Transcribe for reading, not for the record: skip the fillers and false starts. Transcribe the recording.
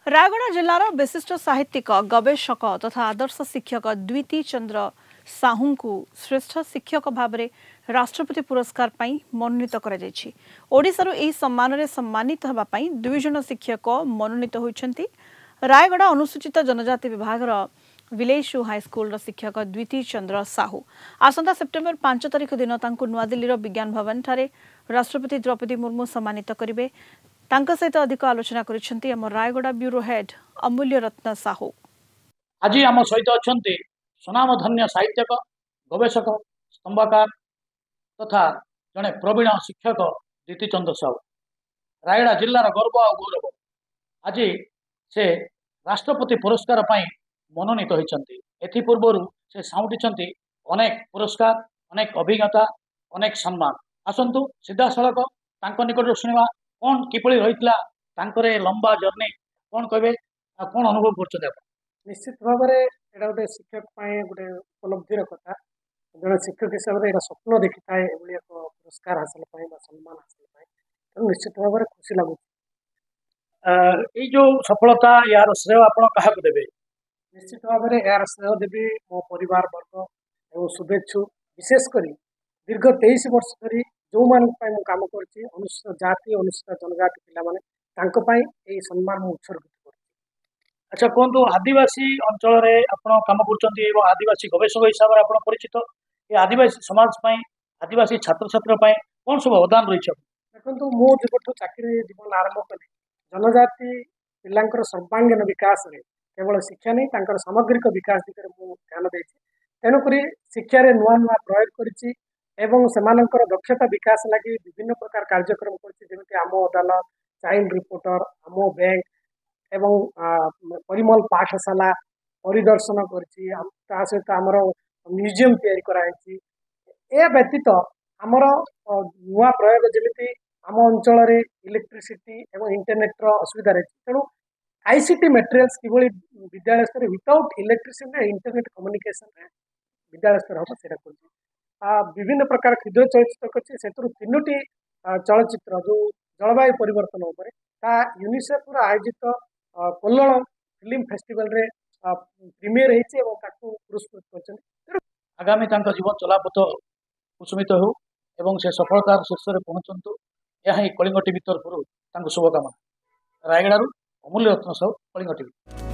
रायगड़ा जिलार विशिष्ट साहित्यिक गवेषक तथा आदर्श शिक्षक द्विती चंद्र साहू को श्रेष्ठ शिक्षक भाव में राष्ट्रपति पुरस्कार मनोनीत ओडिशारू एही सम्मान रे सम्मानित होगापाई दुई जन शिक्षक मनोनीत होइछन्ति। रायगड़ा अनुसूचित जनजाति विभाग विलेशु हाईस्कूल शिक्षक द्विती चंद्र साहू आसंता सेप्टेम्बर 5 तारिख दिन तांको नुआदिल्लीर विज्ञान भवन ठारे राष्ट्रपति द्रौपदी मुर्मू सम्मानित करिवे। तांका सहित अधिक आलोचना करिसेंति हम रायगड़ा ब्यूरो हेड अमूल्य रत्न साहू। आज आम सहित अच्छा सुनामधन्य साहित्यक गवेषक स्तंभकार तथा जड़े प्रवीण शिक्षक द्विती चंद्र साहू रायगड़ा जिलार गर्व और गौरव। आज से राष्ट्रपति पुरस्कार मनोनीत होती। एथिपूर्व से साउंटी अनेक पुरस्कार, अनेक अभिज्ञता, अनेक सम्मान। आसतु सीधा सड़क निकट शुणा कौन किपरि रही लंबा जर्नी कौन कहे कौन अनुभव कर। निश्चित भाव में यहाँ गोटे शिक्षक गोटे उपलब्धिर कथा। जड़े शिक्षक हिसाब से स्वप्न देखी था एक पुरस्कार हासिल सम्मान हासिल तेणु निश्चित भाव में खुशी लगुच। ये जो सफलता यार श्रेय आप देवे? निश्चित भाव में यार श्रेय देवी मो परिवार वर्ग और शुभेच्छु विशेषकर दीर्घ 23 वर्ष धरी जो मान काम कर अनुसूचित जाति अनुसूचित जनजाति पाने सम्मान उत्सर्गित कर। अच्छा कहतु आदिवासी अंचल आप कम कर आदिवासी गवेषक हिसाब से परिचित ये आदिवासी समाज आदिवासी छात्र छात्र कौन सब अवदान रही? देखो मो जब चाकरी जीवन आरंभ कली जनजाति पिलांकर सर्वांगीन विकास रे केवल शिक्षा नहीं सामग्रिक विकास दिगरे मु ध्यान देछि। तेणुक शिक्षा रे नुआ नुआ प्रयोग करिछि एवं सेमानंकर दक्षता विकास लगी विभिन्न प्रकार कार्यक्रम करिछि जेमिति आमो अदालत, चाइल्ड रिपोर्टर, आमो बैंक एवं परिमल पाठशाला परिदर्शन करिछि। ता सहित आमर म्यूजियम तैयारी कराइछि। ए व्यतीत आमर नुआ प्रयोग जेमिति आम अंचल इलेक्ट्रिसिटी एवं इंटरनेट असुविधा रही तेणु आईसीटी मटेरियल्स किभली विद्यालय स्तर विदाउट इलेक्ट्रिसिटी इंटरनेट कम्युनिकेशन विद्यालय स्तर हम से विभिन्न प्रकार क्षुद्र चलचित्र कर 3टी चलचित्र जो जलवायु परिवर्तन यूनिसेफ आयोजित कोल्लण फिल्म फेस्टिवल रे प्रीमियर होती पुरस्कृत कर। आगामी जीवन चलापथ कुसुमित हो एवं से सफलतार शीर्ष में पहुंचतु यह कलिंग टीवी तरफ शुभकामना। रायगड़ू अमूल्य रत्न साहू, कलिंग टीवी।